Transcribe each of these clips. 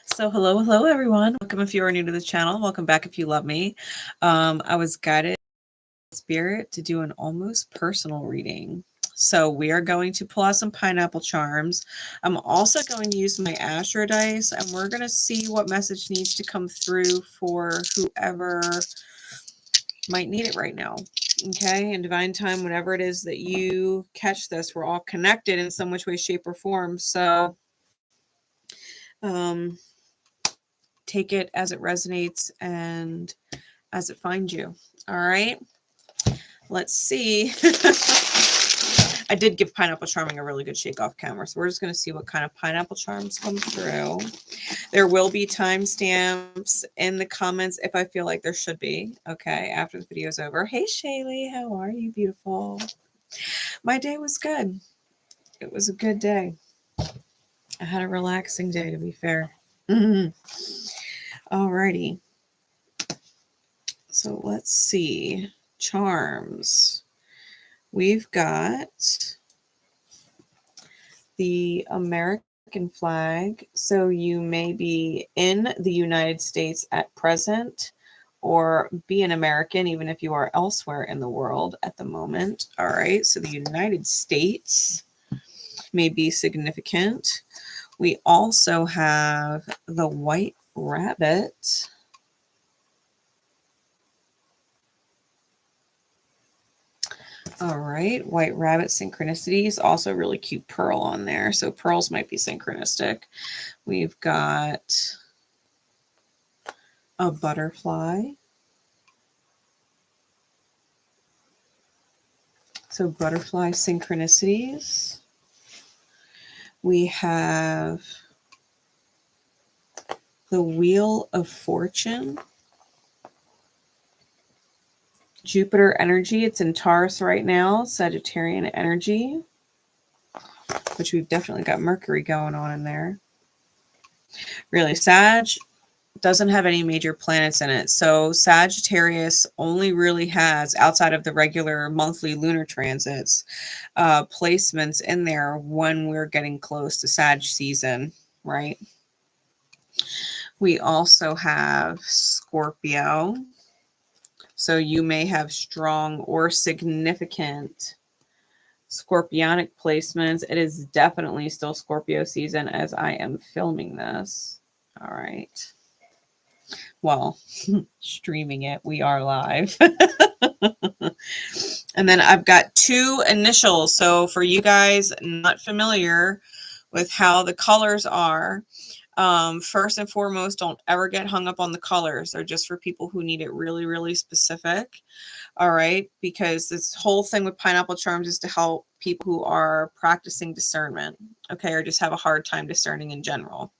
So hello everyone. Welcome if you are new to the channel. Welcome back if you love me. I was guided by Spirit to do an almost personal reading. So we are going to pull out some pineapple charms. I'm also going to use my Astro dice, and we're going to see what message needs to come through for whoever might need it right now. Okay, in divine time, whenever it is that you catch this, we're all connected in some which way, shape, or form. So take it as it resonates and as it finds you. All right, let's see. I did give pineapple charming a really good shake off camera, so we're just going to see what kind of pineapple charms come through. There will be timestamps in the comments if I feel like there should be. Okay, after the video is over. Hey Shaylee, how are you, beautiful? My day was good. It was a good day. I had a relaxing day, to be fair. Alrighty. So let's see. Charms. We've got the American flag. So you may be in the United States at present or be an American, even if you are elsewhere in the world at the moment. All right. So the United States may be significant. We also have the white rabbit. All right, white rabbit synchronicities. Also really cute pearl on there. So pearls might be synchronistic. We've got a butterfly. So butterfly synchronicities. We have the Wheel of Fortune. Jupiter energy. It's in Taurus right now. Sagittarian energy, which we've definitely got Mercury going on in there. Really, Sag doesn't have any major planets in it. So Sagittarius only really has, outside of the regular monthly lunar transits, placements in there when we're getting close to Sag season, right? We also have Scorpio. So you may have strong or significant Scorpionic placements. It is definitely still Scorpio season as I am filming this. All right. Well, streaming it. We are live. And then I've got two initials. So for you guys not familiar with how the colors are, first and foremost, don't ever get hung up on the colors. They're just for people who need it really, really specific. All right. Because this whole thing with pineapple charms is to help people who are practicing discernment. Okay. Or just have a hard time discerning in general.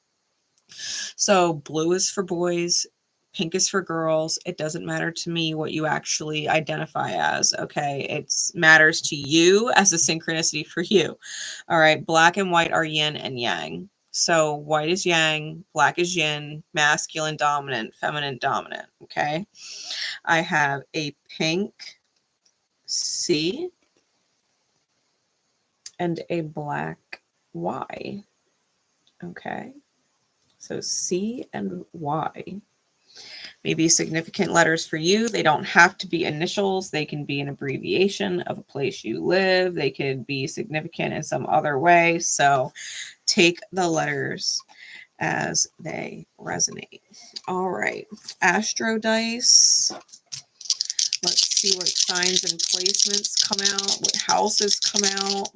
So blue is for boys. Pink is for girls. It doesn't matter to me what you actually identify as. Okay. It matters to you as a synchronicity for you. All right. Black and white are yin and yang. So white is yang, black is yin, masculine dominant, feminine dominant. Okay. I have a pink C and a black Y. Okay. So C and Y. Maybe significant letters for you. They don't have to be initials. They can be an abbreviation of a place you live. They could be significant in some other way. So take the letters as they resonate. All right. Astro dice. Let's see what signs and placements come out, what houses come out.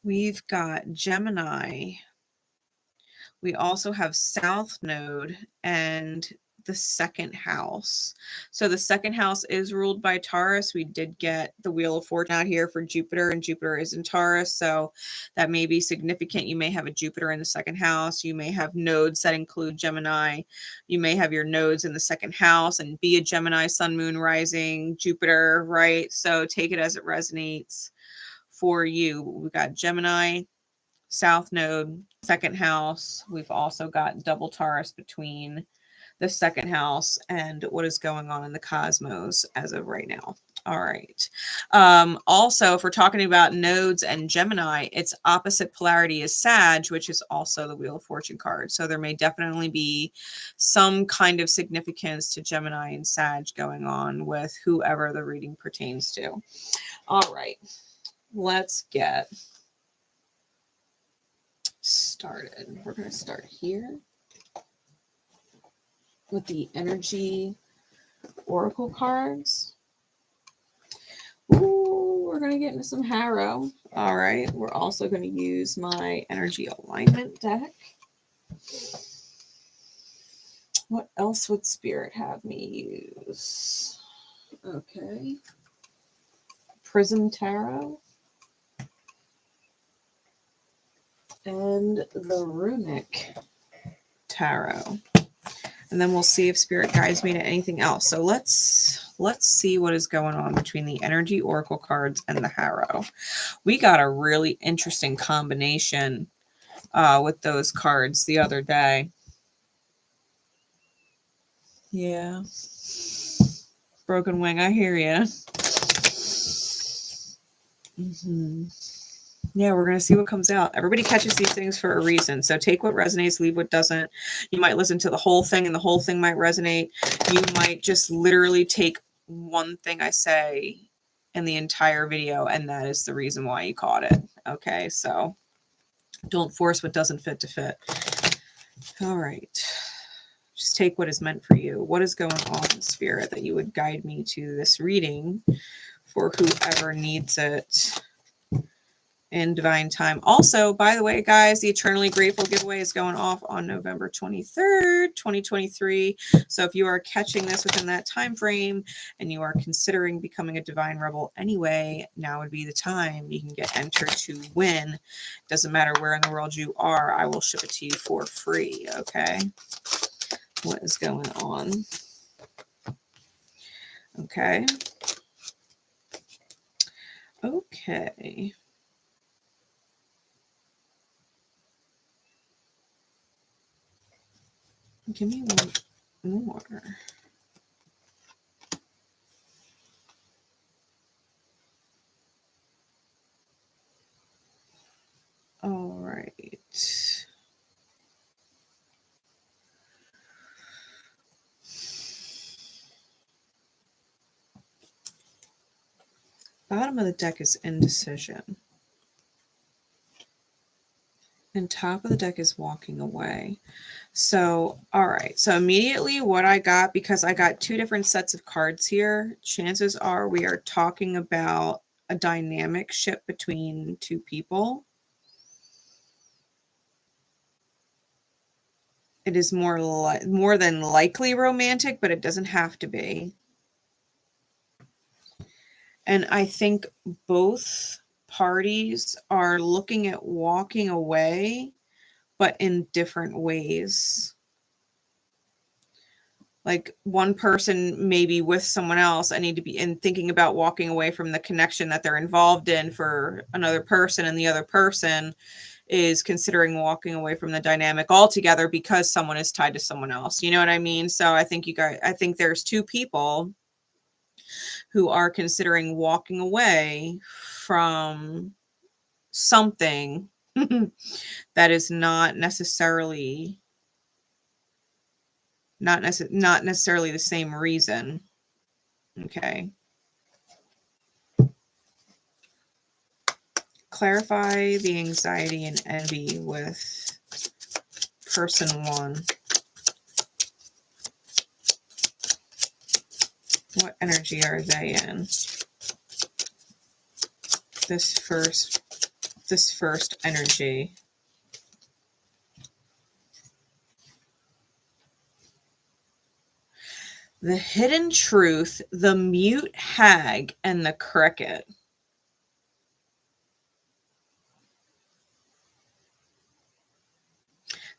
We've got Gemini. We also have South Node and the second house. So the second house is ruled by Taurus. We did get the Wheel of Fortune out here for Jupiter, and Jupiter is in Taurus. So that may be significant. You may have a Jupiter in the second house. You may have nodes that include Gemini. You may have your nodes in the second house and be a Gemini, sun, moon, rising, Jupiter, right? So take it as it resonates for you. We've got Gemini, South Node, second house. We've also got double Taurus between the second house and what is going on in the cosmos as of right now. All right. Also, if we're talking about nodes and Gemini, its opposite polarity is Sag, which is also the Wheel of Fortune card. So there may definitely be some kind of significance to Gemini and Sag going on with whoever the reading pertains to. All right. Let's get started. We're going to start here with the energy oracle cards. Ooh, we're going to get into some Harrow. All right. We're also going to use my energy alignment deck. What else would Spirit have me use? Okay. Prism Tarot. And the Runic Tarot. And then we'll see if Spirit guides me to anything else. So let's see what is going on between the energy oracle cards and the Harrow. We got a really interesting combination with those cards the other day. Yeah. Broken wing, I hear you. Yeah, we're going to see what comes out. Everybody catches these things for a reason. So take what resonates, leave what doesn't. You might listen to the whole thing and the whole thing might resonate. You might just literally take one thing I say in the entire video, and that is the reason why you caught it. Okay, so don't force what doesn't fit to fit. All right. Just take what is meant for you. What is going on, Spirit, that you would guide me to this reading for whoever needs it in divine time. Also, by the way, guys, the Eternally Grateful giveaway is going off on November 23rd, 2023. So if you are catching this within that time frame and you are considering becoming a divine rebel anyway, now would be the time. You can get entered to win. Doesn't matter where in the world you are, I will ship it to you for free. Okay. What is going on? Okay. Okay. Give me one more. All right. Bottom of the deck is indecision. And top of the deck is walking away. So, all right. So immediately what I got, because I got two different sets of cards here, chances are we are talking about a dynamic ship between two people. It is more than likely romantic, but it doesn't have to be. And I think both parties are looking at walking away, but in different ways. Like one person maybe with someone else, I need to be in thinking about walking away from the connection that they're involved in for another person, and the other person is considering walking away from the dynamic altogether because someone is tied to someone else. You know what I mean? So I think I think there's two people who are considering walking away from something that is not necessarily not necessarily the same reason. Okay. Clarify the anxiety and envy with person one. What energy are they in? This first energy. The hidden truth, the mute hag, and the cricket.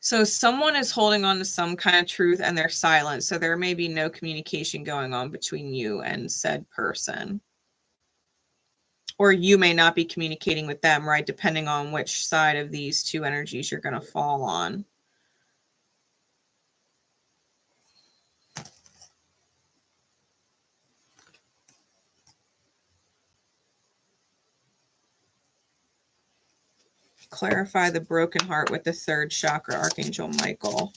So someone is holding on to some kind of truth and they're silent. So there may be no communication going on between you and said person. Or you may not be communicating with them, right? Depending on which side of these two energies you're going to fall on. clarify the broken heart with the third chakra, Archangel Michael.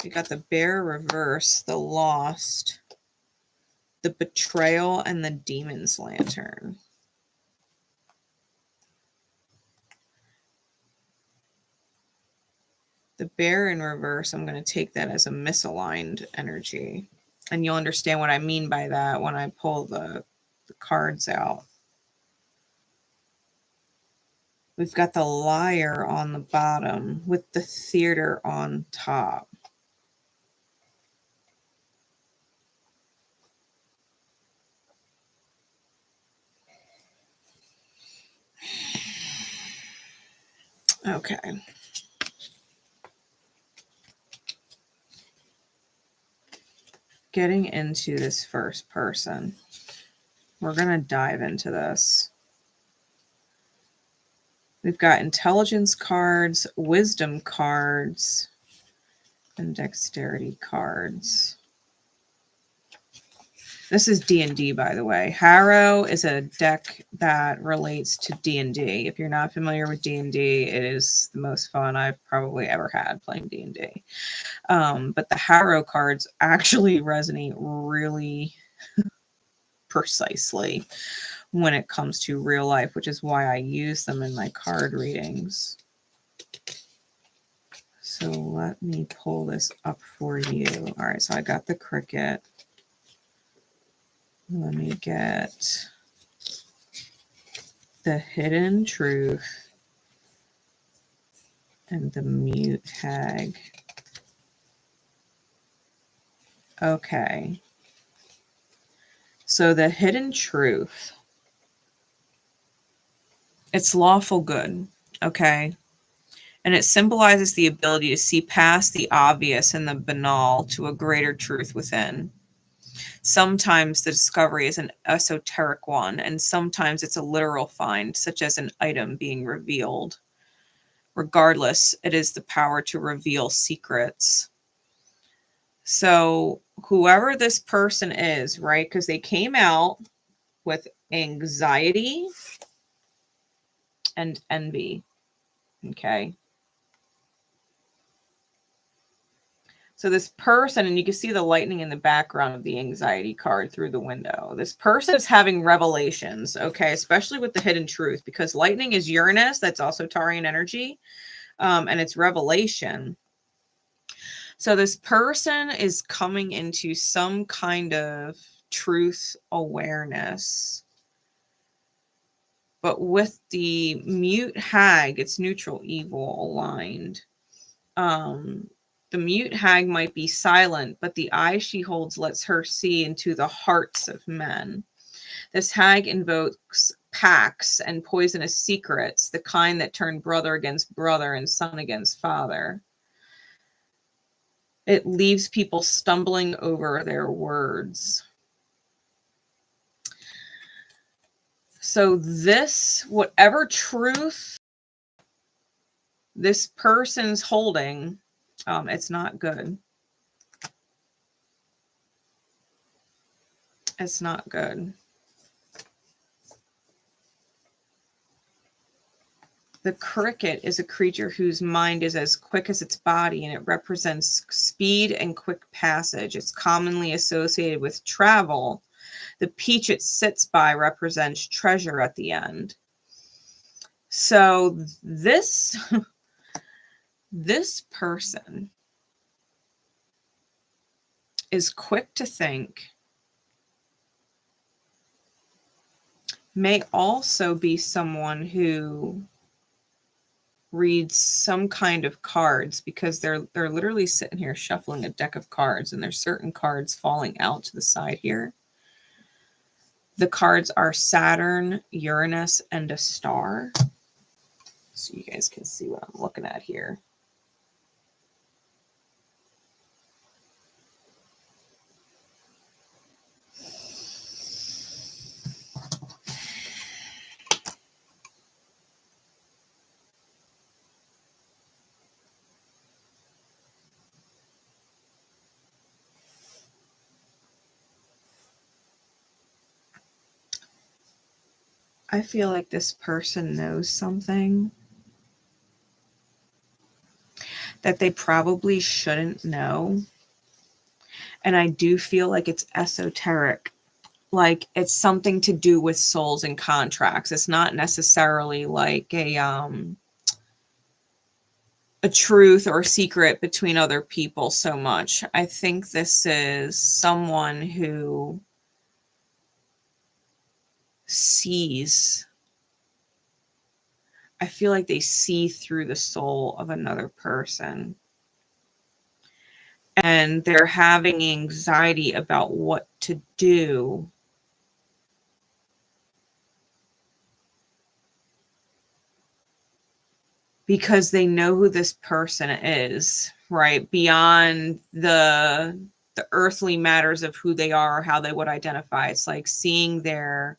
We got the Bear reverse, the Lost, the Betrayal, and the Demon's Lantern. The Bear in reverse, I'm going to take that as a misaligned energy. And you'll understand what I mean by that when I pull the cards out. We've got the Liar on the bottom with the Theater on top. Okay. Getting into this first person. We're going to dive into this. We've got intelligence cards, wisdom cards, and dexterity cards. This is D&D, by the way. Harrow is a deck that relates to D&D. If you're not familiar with D&D, it is the most fun I've probably ever had playing D&D. But the Harrow cards actually resonate really precisely when it comes to real life, which is why I use them in my card readings. So let me pull this up for you. All right, so I got the cricket. Let me get the Hidden Truth and the Mute Hag. Okay. So the Hidden Truth. It's lawful good, okay? And it symbolizes the ability to see past the obvious and the banal to a greater truth within. Sometimes the discovery is an esoteric one, and sometimes it's a literal find, such as an item being revealed. Regardless, it is the power to reveal secrets. So whoever this person is, right, because they came out with anxiety and envy, okay? So this person, and you can see the lightning in the background of the anxiety card through the window. This person is having revelations, okay, especially with the Hidden Truth, because lightning is Uranus. That's also Taurian energy, and it's revelation. So this person is coming into some kind of truth awareness. But with the Mute Hag, it's neutral evil aligned. The Mute Hag might be silent, but the eye she holds lets her see into the hearts of men. This hag invokes pacts and poisonous secrets, the kind that turn brother against brother and son against father. It leaves people stumbling over their words. So this, whatever truth this person's holding, it's not good. It's not good. The cricket is a creature whose mind is as quick as its body, and it represents speed and quick passage. It's commonly associated with travel. The peach it sits by represents treasure at the end. So this, this person is quick to think, may also be someone who reads some kind of cards, because they're literally sitting here shuffling a deck of cards, and there's certain cards falling out to the side here. The cards are Saturn, Uranus, and a star. So you guys can see what I'm looking at here. I feel like this person knows something that they probably shouldn't know. And I do feel like it's esoteric. Like it's something to do with souls and contracts. It's not necessarily like a truth or secret between other people so much. I think this is someone who sees. I feel like they see through the soul of another person. And they're having anxiety about what to do because they know who this person is, right? Beyond the earthly matters of who they are or how they would identify. It's like seeing their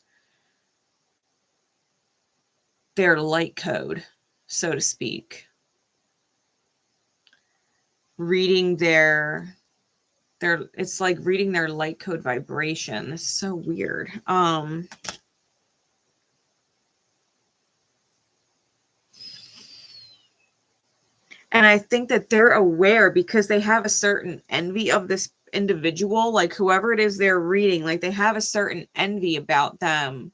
light code, so to speak. Reading it's like reading their light code vibration. It's so weird. And I think that they're aware because they have a certain envy of this individual, like whoever it is they're reading, like they have a certain envy about them,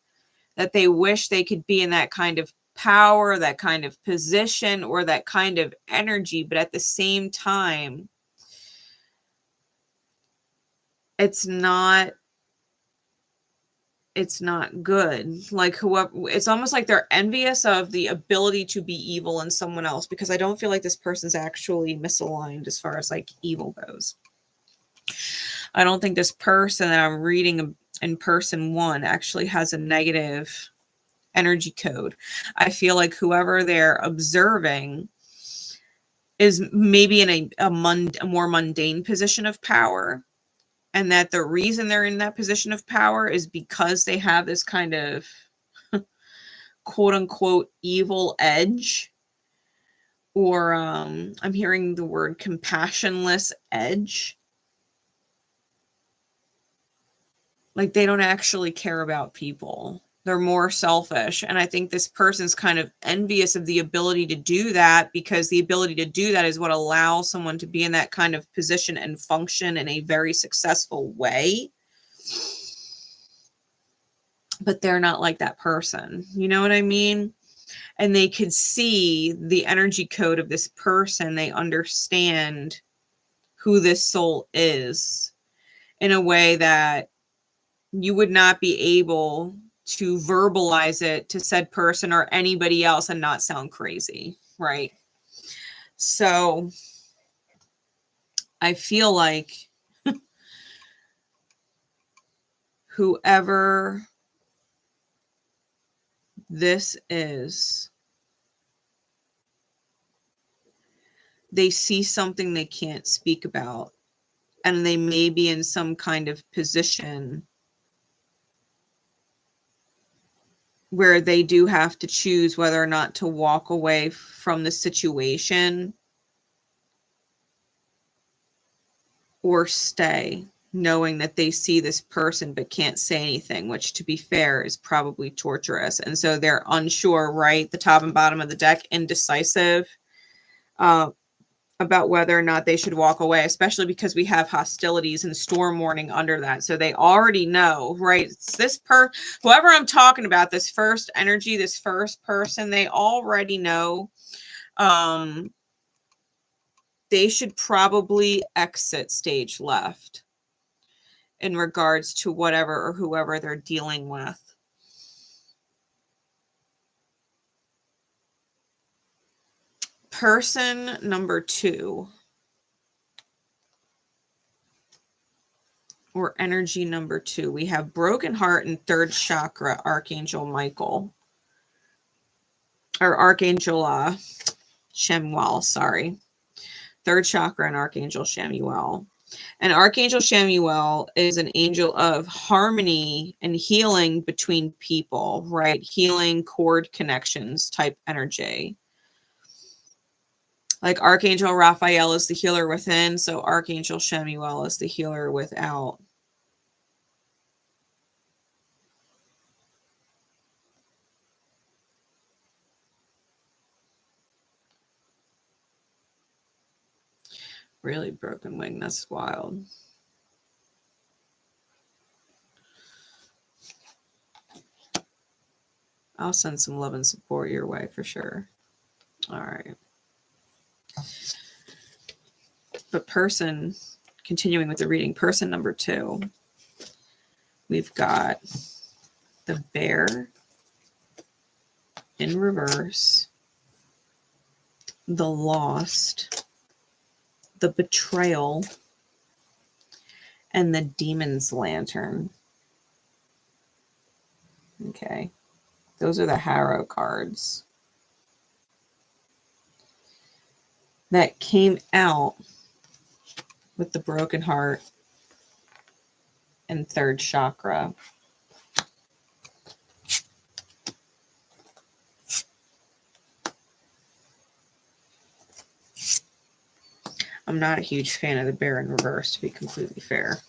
that they wish they could be in that kind of power, that kind of position, or that kind of energy. But at the same time, it's not good. Like whoever, it's almost like they're envious of the ability to be evil in someone else, because I don't feel like this person's actually misaligned as far as like evil goes. I don't think this person that I'm reading in person one actually has a negative energy code. I feel like whoever they're observing is maybe in a more mundane position of power. And that the reason they're in that position of power is because they have this kind of quote unquote evil edge. Or I'm hearing the word compassionless edge. Like they don't actually care about people. They're more selfish. And I think this person's kind of envious of the ability to do that, because the ability to do that is what allows someone to be in that kind of position and function in a very successful way. But they're not like that person. You know what I mean? And they could see the energy code of this person. They understand who this soul is in a way that you would not be able to verbalize it to said person or anybody else and not sound crazy, right? So I feel like whoever this is, they see something they can't speak about, and they may be in some kind of position where they do have to choose whether or not to walk away from the situation or stay, knowing that they see this person but can't say anything, which, to be fair, is probably torturous. And so they're unsure, right? The top and bottom of the deck, indecisive about whether or not they should walk away, especially because we have hostilities and storm warning under that. So they already know, right? It's this whoever I'm talking about, this first energy, this first person, they already know they should probably exit stage left in regards to whatever or whoever they're dealing with. Person number 2, or energy number 2, we have broken heart and 3rd chakra, Archangel Michael, or Archangel 𝘗𝘕𝘌𝘗𝘗𝘗, sorry. 3rd chakra and Archangel 𝘗𝘕𝘌𝘗. And Archangel 𝘗𝘕𝘌𝘗𝘗 is an angel of harmony and healing between people, right? Healing cord connections type energy. Like Archangel Raphael is the healer within, so Archangel 𝘗𝘕𝘌𝘗𝘗 is the healer without. Really broken wing. That's wild. I'll send some love and support your way for sure. All right. But person, continuing with the reading, person number 2, we've got the Bear in reverse, the Lost, the Betrayal, and the Demon's Lantern. Okay. Those are the Harrow cards that came out with the broken heart and 3rd chakra. I'm not a huge fan of the Bear in reverse, to be completely fair.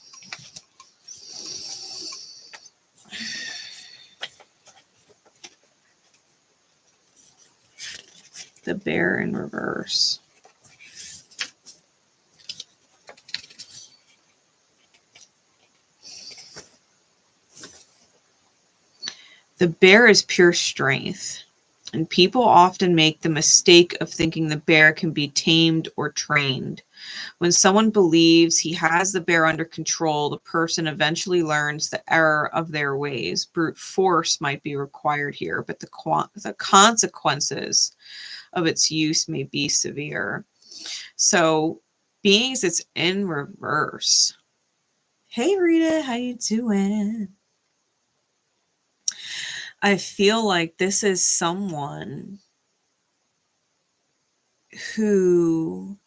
The Bear in reverse. The Bear is pure strength, and people often make the mistake of thinking the bear can be tamed or trained. When someone believes he has the bear under control, the person eventually learns the error of their ways. Brute force might be required here, but the consequences of its use may be severe. So, beings, it's in reverse. Hey Rita, how you doing? I feel like this is someone who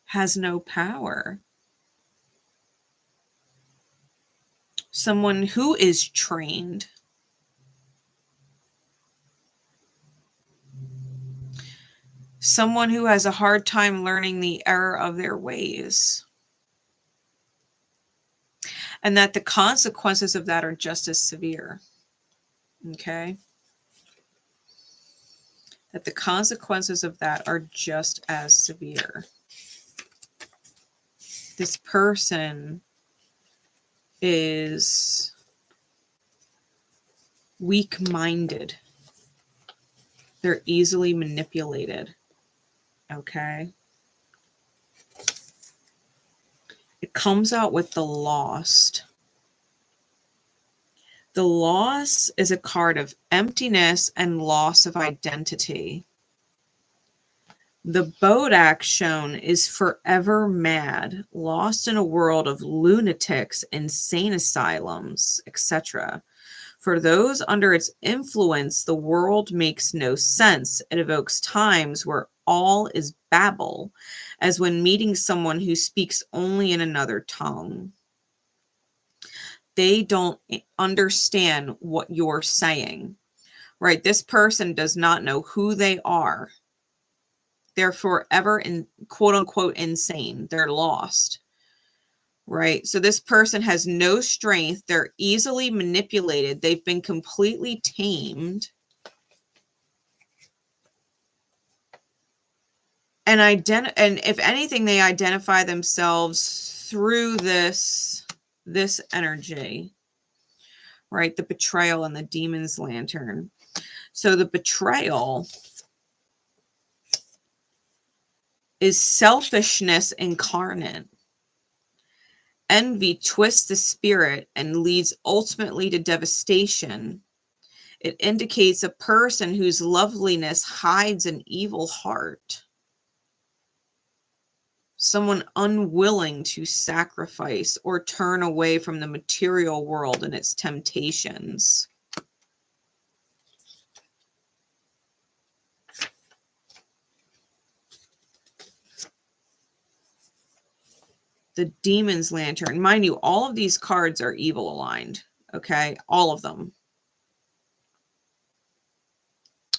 has no power. Someone who is trained. Someone who has a hard time learning the error of their ways. And that the consequences of that are just as severe. Okay? That the consequences of that are just as severe. This person is weak-minded. They're easily manipulated. Okay? It comes out with the Lost. The Lost is a card of emptiness and loss of identity. The Bodak shown is forever mad, lost in a world of lunatics, insane asylums, etc. For those under its influence, the world makes no sense. It evokes times where all is babble, as when meeting someone who speaks only in another tongue. They don't understand what you're saying, right? This person does not know who they are. They're forever in quote unquote insane. They're lost, right? So this person has no strength. They're easily manipulated. They've been completely tamed. And if anything, they identify themselves through this energy, right? The Betrayal and the Demon's Lantern. So the Betrayal is selfishness incarnate. Envy twists the spirit and leads ultimately to devastation. It indicates a person whose loveliness hides an evil heart. Someone unwilling to sacrifice or turn away from the material world and its temptations. The Demon's Lantern. Mind you, all of these cards are evil aligned. Okay? All of them.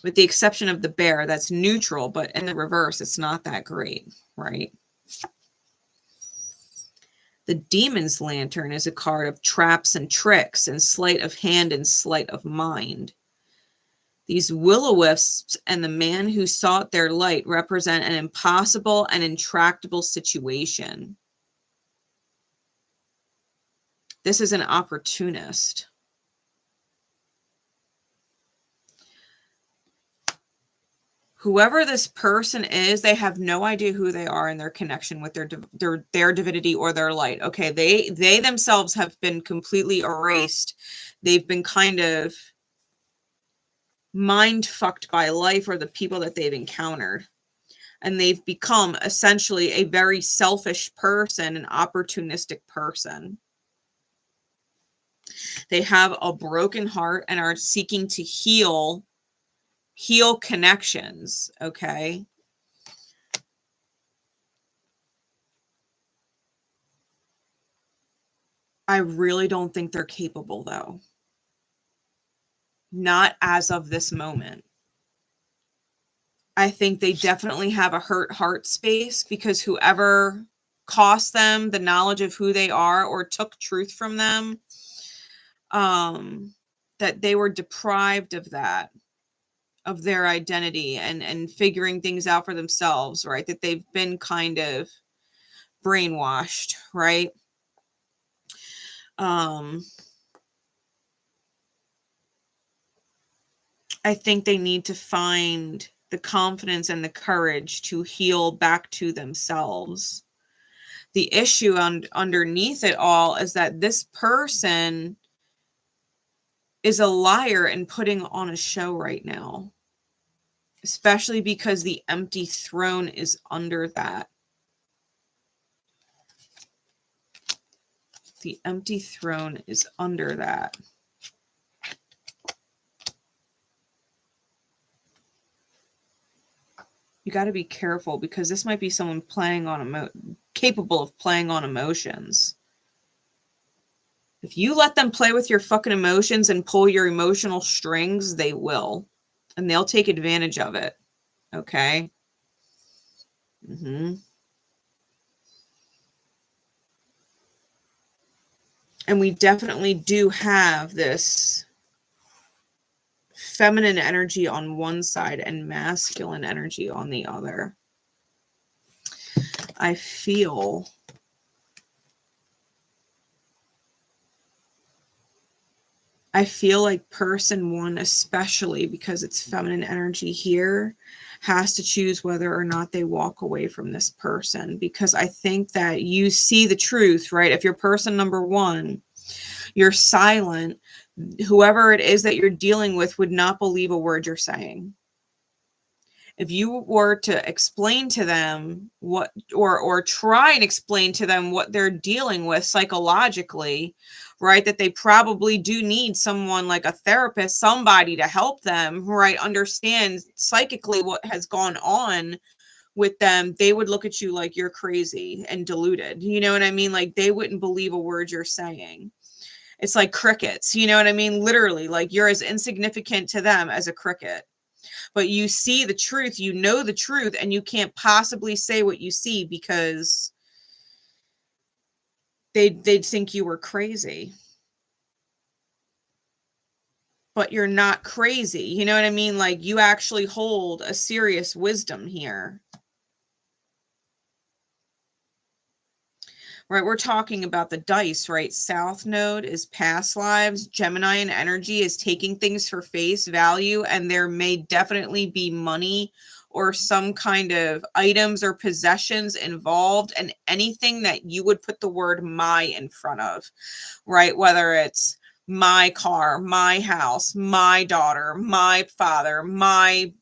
With the exception of the Bear, that's neutral, but in the reverse, it's not that great, right? The Demon's Lantern is a card of traps and tricks and sleight of hand and sleight of mind. These will-o-wisps and the man who sought their light represent an impossible and intractable situation. This is an opportunist. Whoever this person is, they have no idea who they are in their connection with their divinity or their light. Okay, they themselves have been completely erased. They've been kind of mind fucked by life or the people that they've encountered. And they've become essentially a very selfish person, an opportunistic person. They have a broken heart and are seeking to heal connections, okay? I really don't think they're capable, though. Not as of this moment. I think they definitely have a hurt heart space because whoever cost them the knowledge of who they are or took truth from them, that they were deprived of that, of their identity and figuring things out for themselves, right? That they've been kind of brainwashed, right? I think they need to find the confidence and the courage to heal back to themselves. The issue underneath it all is that this person is a liar and putting on a show right now, especially because the empty throne is under that. The empty throne is under that. You got to be careful because this might be someone playing on capable of playing on emotions. If you let them play with your fucking emotions and pull your emotional strings, they will. And they'll take advantage of it. Okay? And we definitely do have this feminine energy on one side and masculine energy on the other. I feel like person one, especially because it's feminine energy here, has to choose whether or not they walk away from this person. Because I think that you see the truth, right? If you're person number one, you're silent. Whoever it is that you're dealing with would not believe a word you're saying. If you were to explain to them what, or try and explain to them what they're dealing with psychologically, right, that they probably do need someone like a therapist, somebody to help them, right, understand psychically what has gone on with them, they would look at you like you're crazy and deluded. You know what I mean? Like they wouldn't believe a word you're saying. It's like crickets, you know what I mean? Literally, like you're as insignificant to them as a cricket. But you see the truth, you know the truth, and you can't possibly say what you see because they'd think you were crazy. But you're not crazy. You know what I mean? Like you actually hold a serious wisdom here. Right, we're talking about the dice, right? South node is past lives. Gemini and energy is taking things for face value, and there may definitely be money or some kind of items or possessions involved, and anything that you would put the word my in front of, right? Whether it's my car, my house, my daughter, my father, my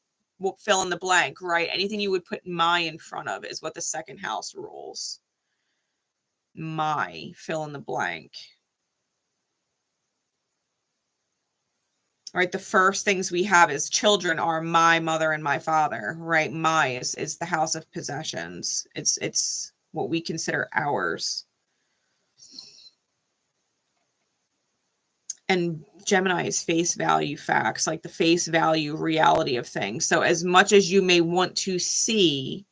fill in the blank, right? Anything you would put my in front of is what the second house rules. My fill in the blank. Right, the first things we have as children are my mother and my father, right? My is the house of possessions. It's what we consider ours. And Gemini is face value facts, like the face value reality of things. So as much as you may want to see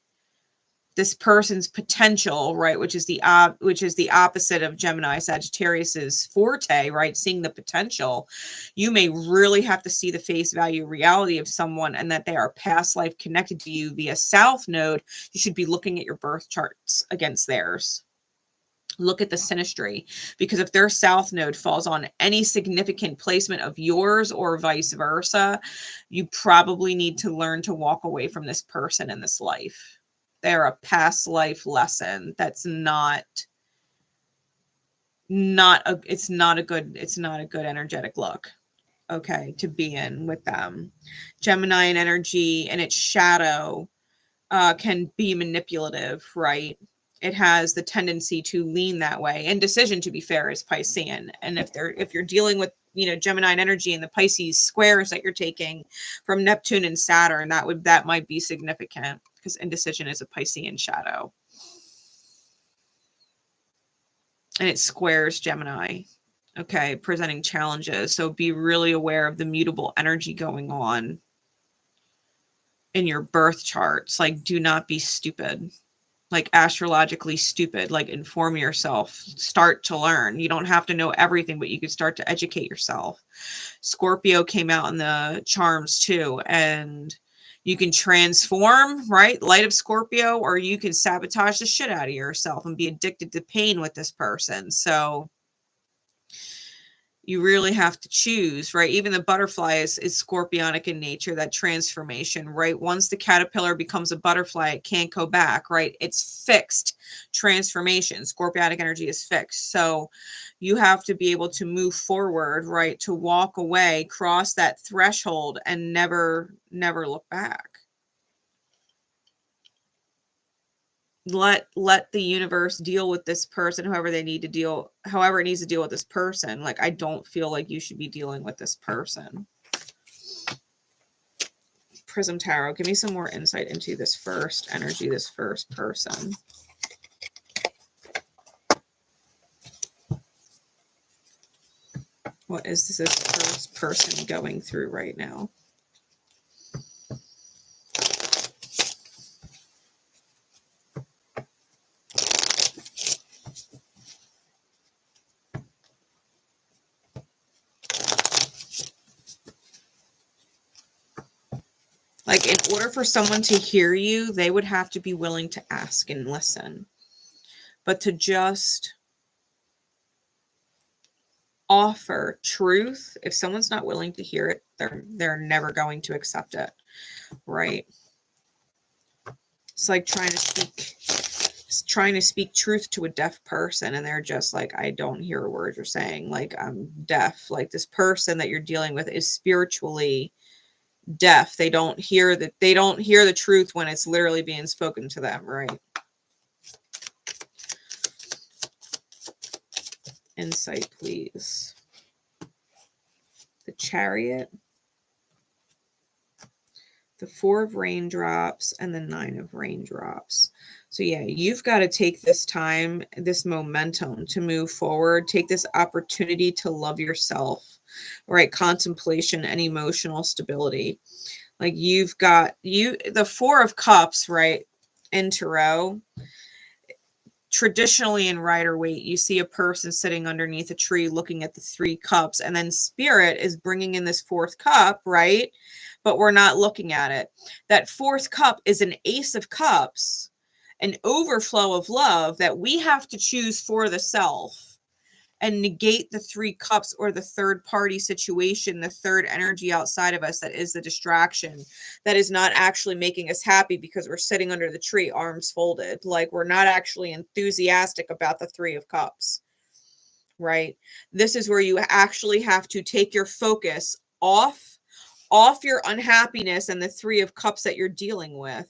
this person's potential, right, which is the opposite of Gemini, Sagittarius's forte, right, seeing the potential. You may really have to see the face value reality of someone and that they are past life connected to you via South Node. You should be looking at your birth charts against theirs. Look at the synastry, because if their South Node falls on any significant placement of yours or vice versa, you probably need to learn to walk away from this person in this life. They're a past life lesson. That's it's not a good energetic look, okay, to be in with them. Gemini and energy and its shadow can be manipulative, right? It has the tendency to lean that way. Indecision, to be fair, is Piscean. And if you're dealing with, Gemini and energy and the Pisces squares that you're taking from Neptune and Saturn, that might be significant, because indecision is a Piscean shadow. And it squares Gemini, okay, presenting challenges. So be really aware of the mutable energy going on in your birth charts. Like, do not be stupid. Like, astrologically stupid. Like, inform yourself. Start to learn. You don't have to know everything, but you can start to educate yourself. Scorpio came out in the charms too, and you can transform, right? Light of Scorpio, or you can sabotage the shit out of yourself and be addicted to pain with this person. So you really have to choose, right? Even the butterfly is scorpionic in nature, that transformation, right? Once the caterpillar becomes a butterfly, it can't go back, right? It's fixed transformation. Scorpionic energy is fixed. So you have to be able to move forward, right? To walk away, cross that threshold, and never look back. Let the universe deal with this person however it needs to deal with this person. Like, I don't feel like you should be dealing with this person. Prism Tarot, give me some more insight into this first energy, this first person. What is this first person going through right now? Like, in order for someone to hear you, they would have to be willing to ask and listen. But to just offer truth, if someone's not willing to hear it, they're never going to accept it, right? It's like trying to speak truth to a deaf person, and they're just like, I don't hear a word you're saying. Like, I'm deaf. Like, this person that you're dealing with is spiritually deaf. They don't hear the truth when it's literally being spoken to them, right? Insight, please. The Chariot, the Four of Raindrops, and the Nine of Raindrops. So yeah, you've got to take this time, this momentum to move forward. Take this opportunity to love yourself, right? Contemplation and emotional stability. Like, you've got the Four of Cups, right? In Tarot, traditionally in Rider-Waite, you see a person sitting underneath a tree looking at the Three Cups, and then Spirit is bringing in this fourth cup, right? But we're not looking at it. That fourth cup is an Ace of Cups, an overflow of love that we have to choose for the self and negate the Three Cups, or the third party situation, the third energy outside of us that is the distraction, that is not actually making us happy because we're sitting under the tree, arms folded. Like, we're not actually enthusiastic about the Three of Cups, right? This is where you actually have to take your focus off your unhappiness and the Three of Cups that you're dealing with,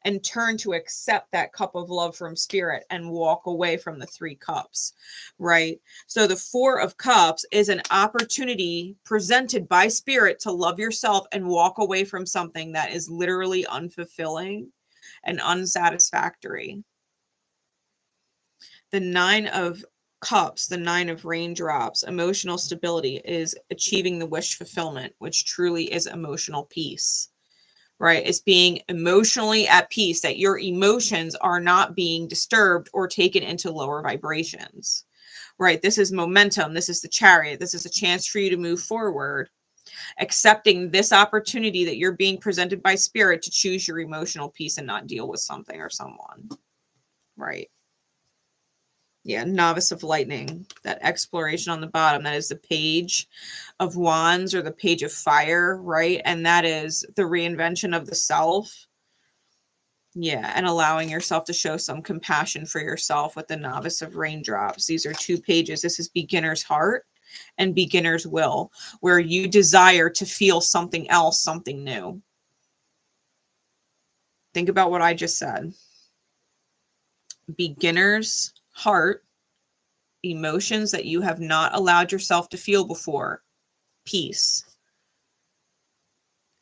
and turn to accept that cup of love from Spirit and walk away from the Three Cups, right? So the Four of Cups is an opportunity presented by Spirit to love yourself and walk away from something that is literally unfulfilling and unsatisfactory. The Nine of Cups, the Nine of Raindrops, emotional stability, is achieving the wish fulfillment, which truly is emotional peace, right? It's being emotionally at peace, that your emotions are not being disturbed or taken into lower vibrations, right? This is momentum. This is the Chariot. This is a chance for you to move forward, accepting this opportunity that you're being presented by Spirit to choose your emotional peace and not deal with something or someone, right? Yeah, Novice of Lightning, that exploration on the bottom, that is the Page of Wands or the Page of Fire, right? And that is the reinvention of the self. Yeah, and allowing yourself to show some compassion for yourself with the Novice of Raindrops. These are 2 pages. This is Beginner's Heart and Beginner's Will, where you desire to feel something else, something new. Think about what I just said. Beginner's Heart, emotions that you have not allowed yourself to feel before, peace.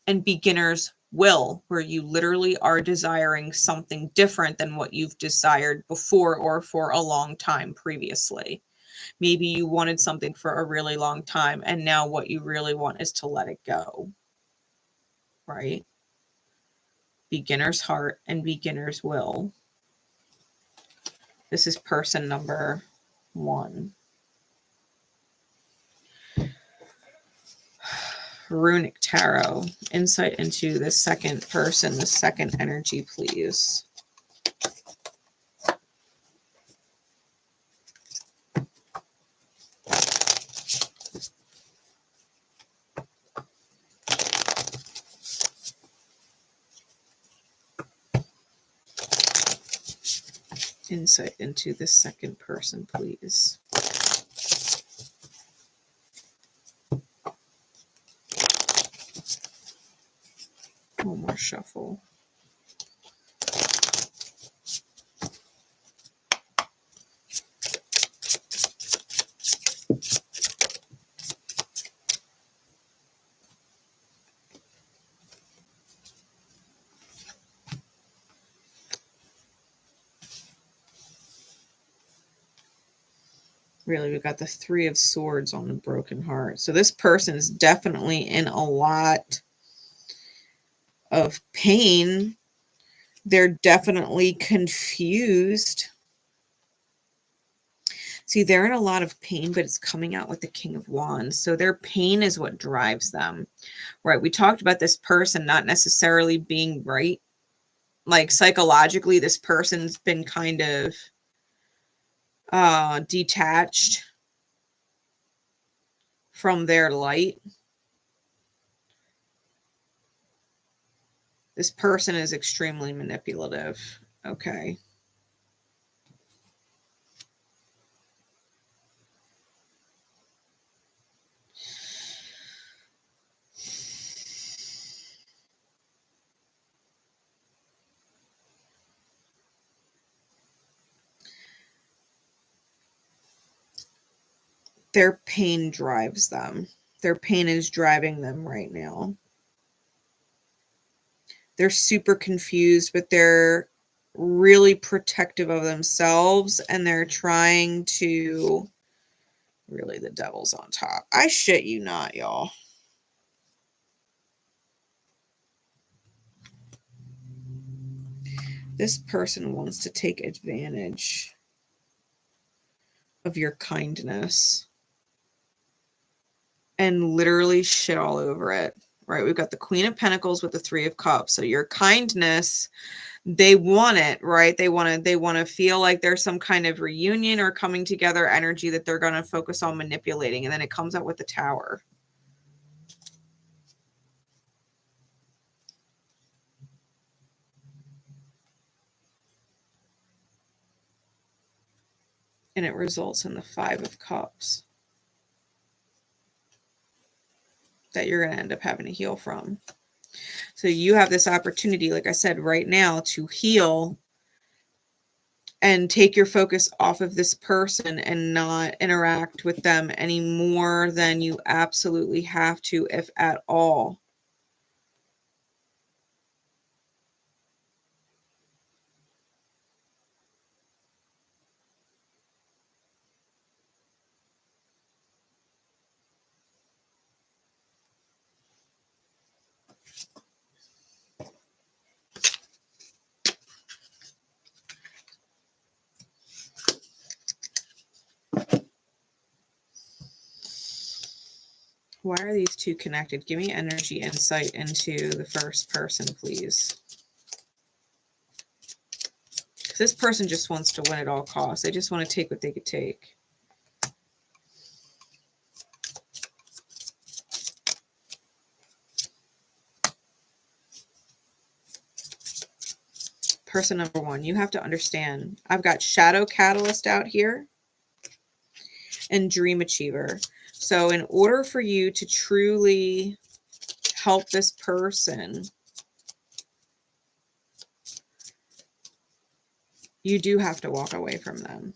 And Beginner's Will, where you literally are desiring something different than what you've desired before or for a long time previously. Maybe you wanted something for a really long time, and now what you really want is to let it go, right? Beginner's Heart and Beginner's Will. This is person number 1. Runic Tarot, insight into the second person, the second energy, please. Insight into the second person, please. One more shuffle. Really, we've got the 3 of Swords on the Broken Heart. So this person is definitely in a lot of pain. They're definitely confused. See, they're in a lot of pain, but it's coming out with the King of Wands. So their pain is what drives them, right? We talked about this person not necessarily being right. Like psychologically, this person's been kind of detached from their light. This person is extremely manipulative. Okay. Their pain drives them. Their pain is driving them right now. They're super confused, but they're really protective of themselves, and they're trying to... Really, the devil's on top. I shit you not, y'all. This person wants to take advantage of your kindness and literally shit all over it, right? We've got the Queen of Pentacles with the 3 of Cups. So your kindness, they want it, right? They want to feel like there's some kind of reunion or coming together energy that they're going to focus on manipulating. And then it comes out with the Tower. And it results in the 5 of Cups that you're going to end up having to heal from. So you have this opportunity, like I said, right now to heal and take your focus off of this person and not interact with them any more than you absolutely have to, if at all. Why are these two connected? Give me energy insight into the first person, please. Because this person just wants to win at all costs. They just want to take what they could take. Person number one, you have to understand. I've got Shadow Catalyst out here and Dream Achiever. So in order for you to truly help this person, you do have to walk away from them.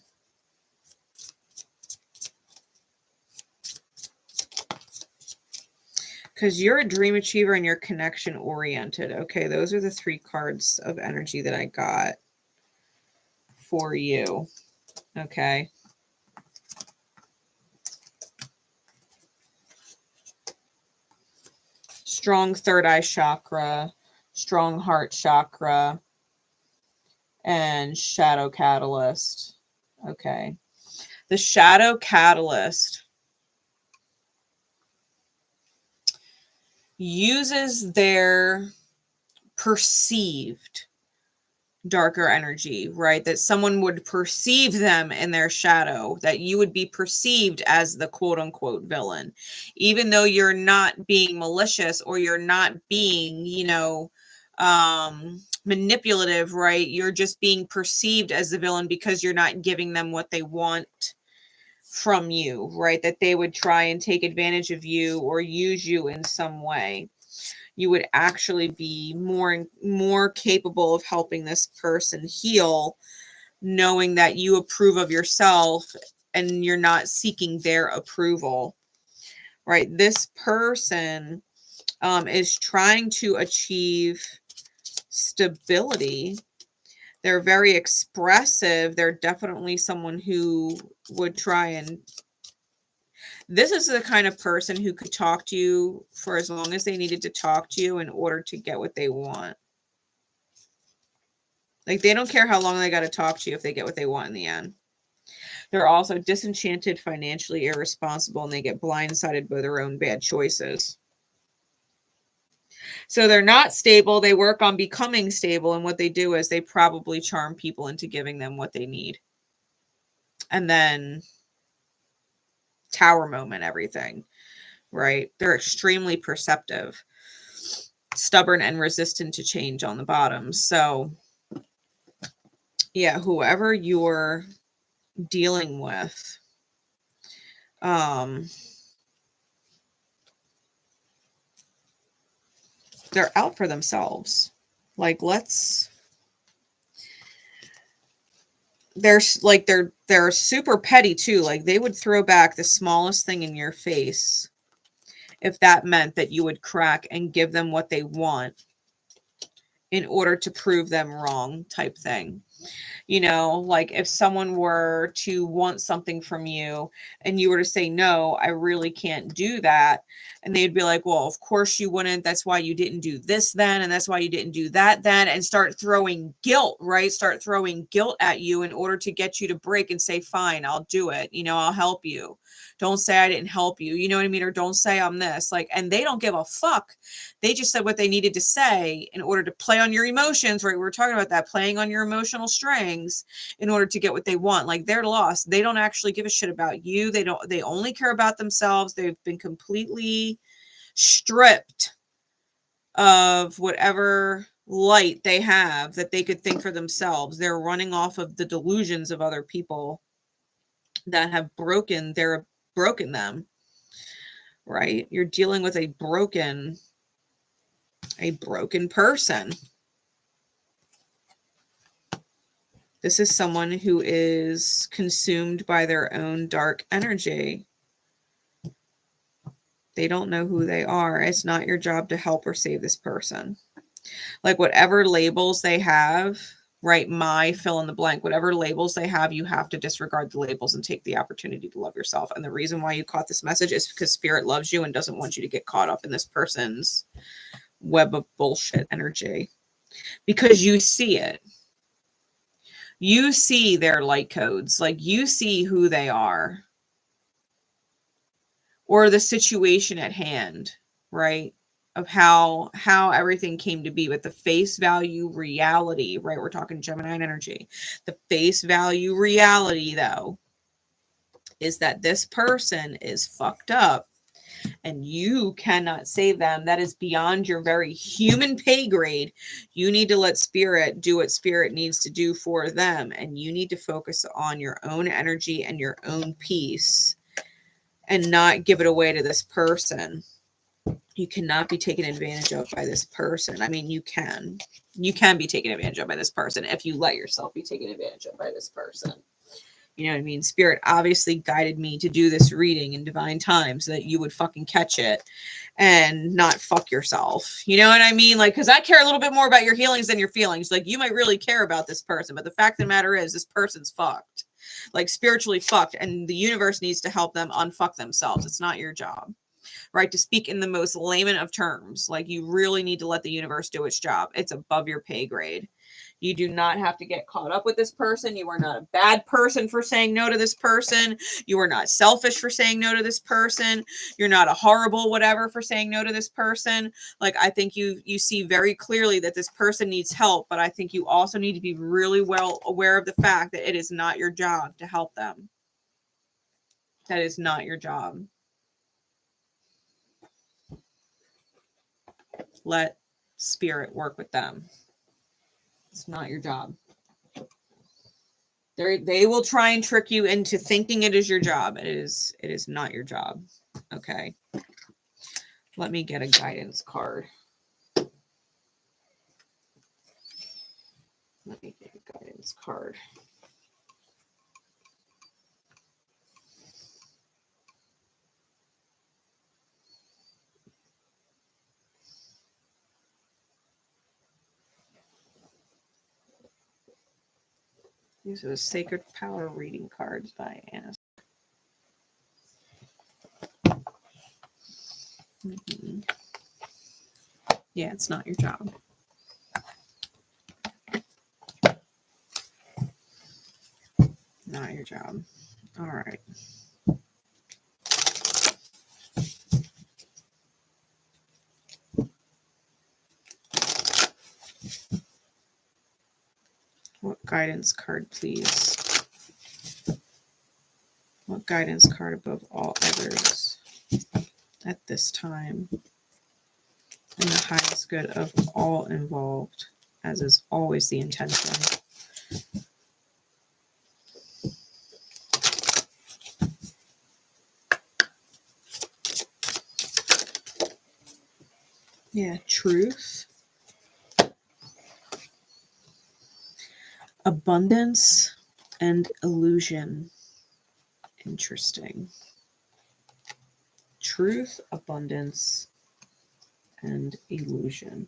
Because you're a dream achiever and you're connection oriented. Okay, those are the three cards of energy that I got for you. Okay. Strong third eye chakra, strong heart chakra, and shadow catalyst. Okay. The shadow catalyst uses their perceived darker energy, right? That someone would perceive them in their shadow, that you would be perceived as the quote unquote villain, even though you're not being malicious or you're not being, you know, manipulative, right? You're just being perceived as the villain because you're not giving them what they want from you, right? That they would try and take advantage of you or use you in some way. You would actually be more capable of helping this person heal, knowing that you approve of yourself and you're not seeking their approval, right? This person is trying to achieve stability. They're very expressive. They're definitely someone who would try and... This is the kind of person who could talk to you for as long as they needed to talk to you in order to get what they want. Like, they don't care how long they got to talk to you if they get what they want in the end. They're also disenchanted, financially irresponsible, and they get blindsided by their own bad choices. So they're not stable. They work on becoming stable. And what they do is they probably charm people into giving them what they need. And then tower moment everything, right? They're extremely perceptive, stubborn, and resistant to change on the bottom. So yeah, whoever you're dealing with, they're out for themselves. Like, they're super petty too. Like, they would throw back the smallest thing in your face if that meant that you would crack and give them what they want in order to prove them wrong, type thing. You know, like if someone were to want something from you and you were to say, no, I really can't do that. And they'd be like, well, of course you wouldn't. That's why you didn't do this then. And that's why you didn't do that then. And start throwing guilt, right? Start throwing guilt at you in order to get you to break and say, fine, I'll do it. You know, I'll help you. Don't say I didn't help you. You know what I mean? Or don't say I'm this. Like, and they don't give a fuck. They just said what they needed to say in order to play on your emotions, right? We were talking about that, playing on your emotional strings in order to get what they want. Like, they're lost. They don't actually give a shit about you. They only care about themselves. They've been completely stripped of whatever light they have that they could think for themselves. They're running off of the delusions of other people that have broken them, right? You're dealing with a broken person. This is someone who is consumed by their own dark energy. They don't know who they are. It's not your job to help or save this person. Like, whatever labels they have, right? My fill in the blank, whatever labels they have, you have to disregard the labels and take the opportunity to love yourself. And the reason why you caught this message is because Spirit loves you and doesn't want you to get caught up in this person's web of bullshit energy, because you see it. You see their light codes, like you see who they are. or the situation at hand, right? Of how everything came to be with the face value reality, right? We're talking Gemini energy. The face value reality, though, is that this person is fucked up and you cannot save them. That is beyond your very human pay grade. You need to let spirit do what spirit needs to do for them, and you need to focus on your own energy and your own peace and not give it away to this person. You cannot be taken advantage of by this person. I mean, you can be taken advantage of by this person if you let yourself be taken advantage of by this person. You know what I mean? Spirit obviously guided me to do this reading in divine time so that you would fucking catch it and not fuck yourself. You know what I mean? Like, because I care a little bit more about your healings than your feelings. Like, you might really care about this person, but the fact of the matter is this person's fucked. Like, spiritually fucked, and the universe needs to help them unfuck themselves. It's not your job. Right? To speak in the most layman of terms, like, you really need to let the universe do its job. It's above your pay grade. You do not have to get caught up with this person. You are not a bad person for saying no to this person. You are not selfish for saying no to this person. You're not a horrible whatever for saying no to this person. Like, I think you see very clearly that this person needs help, but I think you also need to be really well aware of the fact that it is not your job to help them. That is not your job. Let spirit work with them. It's not your job. They will try and trick you into thinking it is your job. It is not your job. Okay. Let me get a guidance card. Let me get a guidance card. These are the Sacred Power reading cards by Anna. Yeah, it's not your job. Not your job. All right. What guidance card, please? What guidance card above all others at this time in the highest good of all involved, as is always the intention? Yeah, truth, abundance, and illusion. Interesting. Truth, abundance, and illusion.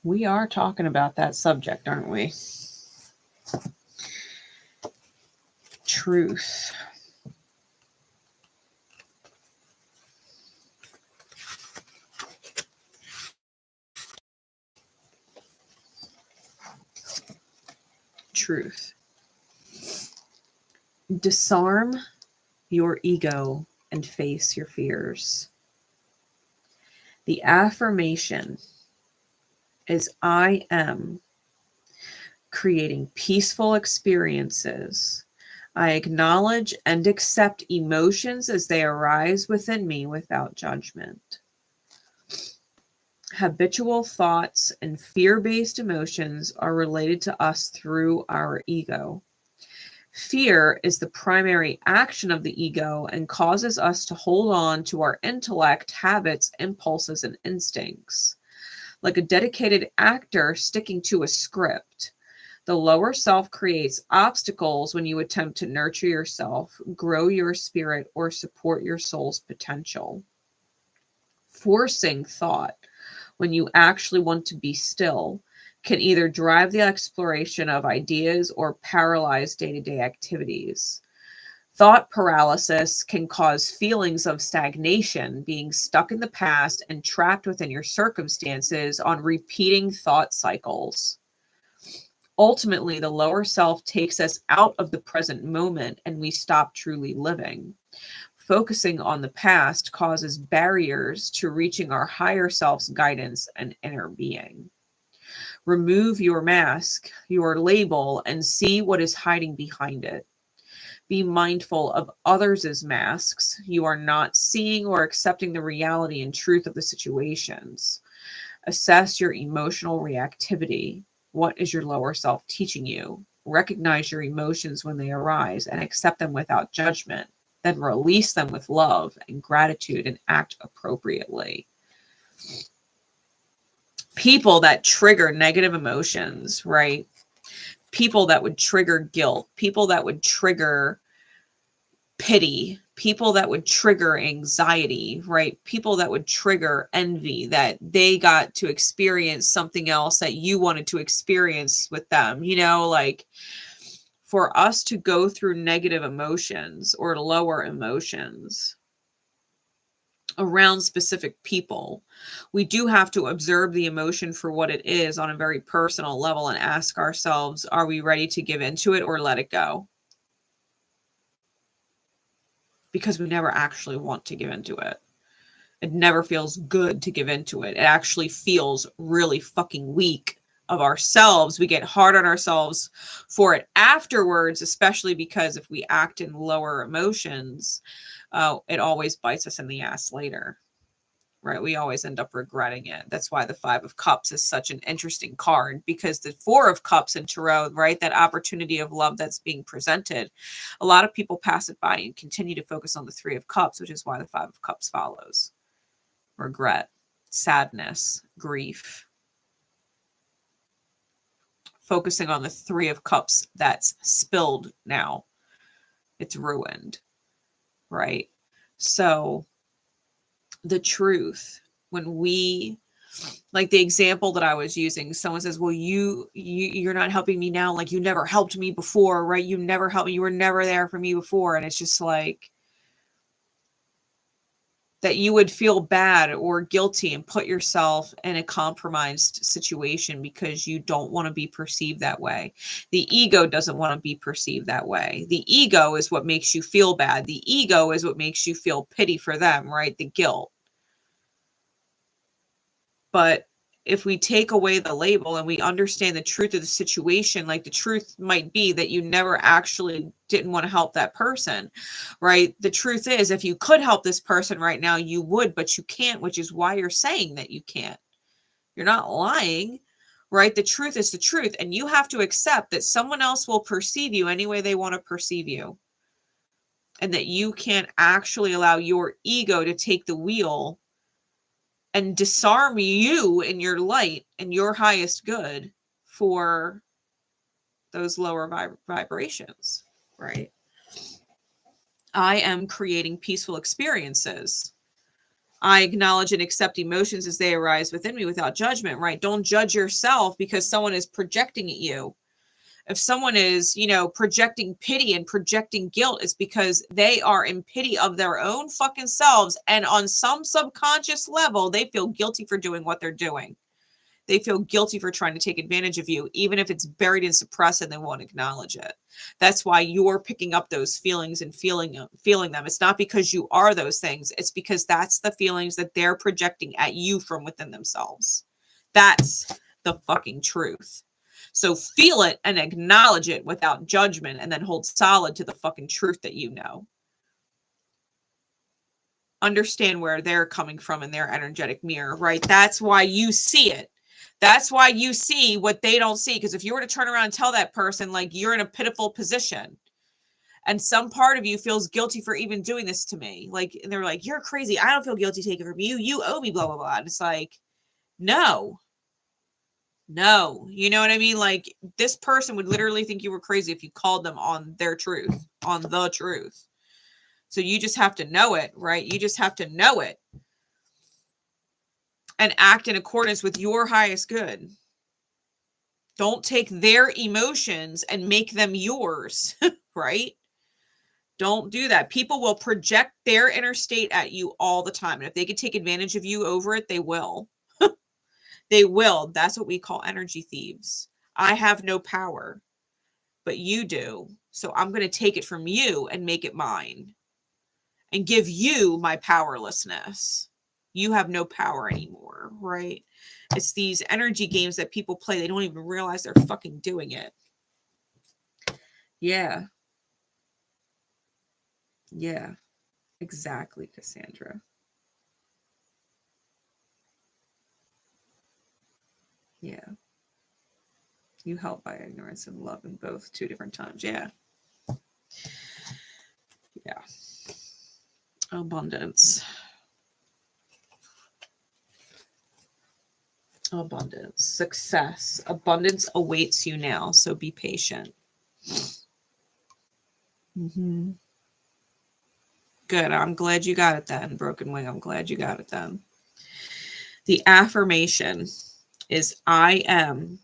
We are talking about that subject, aren't we? Truth. Truth. Disarm your ego and face your fears. The affirmation is I am creating peaceful experiences. I acknowledge and accept emotions as they arise within me without judgment. Habitual thoughts and fear-based emotions are related to us through our ego. Fear is the primary action of the ego and causes us to hold on to our intellect, habits, impulses, and instincts. Like a dedicated actor sticking to a script, the lower self creates obstacles when you attempt to nurture yourself, grow your spirit, or support your soul's potential. Forcing thought, when you actually want to be still, can either drive the exploration of ideas or paralyze day-to-day activities. Thought paralysis can cause feelings of stagnation, being stuck in the past and trapped within your circumstances on repeating thought cycles. Ultimately, the lower self takes us out of the present moment and we stop truly living. Focusing on the past causes barriers to reaching our higher self's guidance and inner being. Remove your mask, your label, and see what is hiding behind it. Be mindful of others' masks. You are not seeing or accepting the reality and truth of the situations. Assess your emotional reactivity. What is your lower self teaching you? Recognize your emotions when they arise and accept them without judgment. Then release them with love and gratitude and act appropriately. People that trigger negative emotions, right? People that would trigger guilt, people that would trigger pity, people that would trigger anxiety, right? People that would trigger envy, that they got to experience something else that you wanted to experience with them, you know, like for us to go through negative emotions or lower emotions around specific people, we do have to observe the emotion for what it is on a very personal level and ask ourselves, are we ready to give into it or let it go? Because we never actually want to give into it. It never feels good to give into it. It actually feels really fucking weak of ourselves. We get hard on ourselves for it afterwards, especially because if we act in lower emotions, it always bites us in the ass later, right? We always end up regretting it. That's why the 5 of Cups is such an interesting card, because the 4 of Cups in Tarot, right? That opportunity of love that's being presented, a lot of people pass it by and continue to focus on the 3 of Cups, which is why the 5 of Cups follows. Regret, sadness, grief. Focusing on the 3 of Cups that's spilled now. It's ruined, right? So the truth, when we, like the example that I was using, someone says, well, you're not helping me now. Like you never helped me before, right? You never helped me. You were never there for me before. And it's just like that you would feel bad or guilty and put yourself in a compromised situation because you don't want to be perceived that way. The ego doesn't want to be perceived that way. The ego is what makes you feel bad. The ego is what makes you feel pity for them, right? The guilt. But if we take away the label and we understand the truth of the situation, like the truth might be that you never actually didn't want to help that person, right? The truth is, if you could help this person right now, you would, but you can't, which is why you're saying that you can't. You're not lying, right? The truth is the truth. And you have to accept that someone else will perceive you any way they want to perceive you. And that you can't actually allow your ego to take the wheel and disarm you in your light and your highest good for those lower vibrations, right? I am creating peaceful experiences. I acknowledge and accept emotions as they arise within me without judgment, right? Don't judge yourself because someone is projecting at you. If someone is, projecting pity and projecting guilt, it's because they are in pity of their own fucking selves. And on some subconscious level, they feel guilty for doing what they're doing. They feel guilty for trying to take advantage of you, even if it's buried and suppressed and they won't acknowledge it. That's why you're picking up those feelings and feeling them. It's not because you are those things. It's because that's the feelings that they're projecting at you from within themselves. That's the fucking truth. So feel it and acknowledge it without judgment, and then hold solid to the fucking truth that you know. Understand where they're coming from in their energetic mirror, right? That's why you see it. That's why you see what they don't see. Because if you were to turn around and tell that person, like, you're in a pitiful position, and some part of you feels guilty for even doing this to me, like, and they're like, you're crazy. I don't feel guilty taking from you. You owe me, blah, blah, blah. And it's like, no, you know what I mean? Like, this person would literally think you were crazy if you called them on their truth, on the truth. So you just have to know it, right? You just have to know it and act in accordance with your highest good. Don't take their emotions and make them yours, right? Don't do that. People will project their inner state at you all the time. And if they could take advantage of you over it, they will. They will. That's what we call energy thieves. I have no power, but you do. So I'm going to take it from you and make it mine and give you my powerlessness. You have no power anymore, right? It's these energy games that people play. They don't even realize they're fucking doing it. Yeah. Yeah, exactly, Cassandra. Yeah. You help by ignorance and love in both 2 different times. Yeah. Yeah. Abundance. Abundance. Success. Abundance awaits you now, so be patient. Mm-hmm. Good. I'm glad you got it then, Broken Wing. I'm glad you got it then. The affirmation is, I am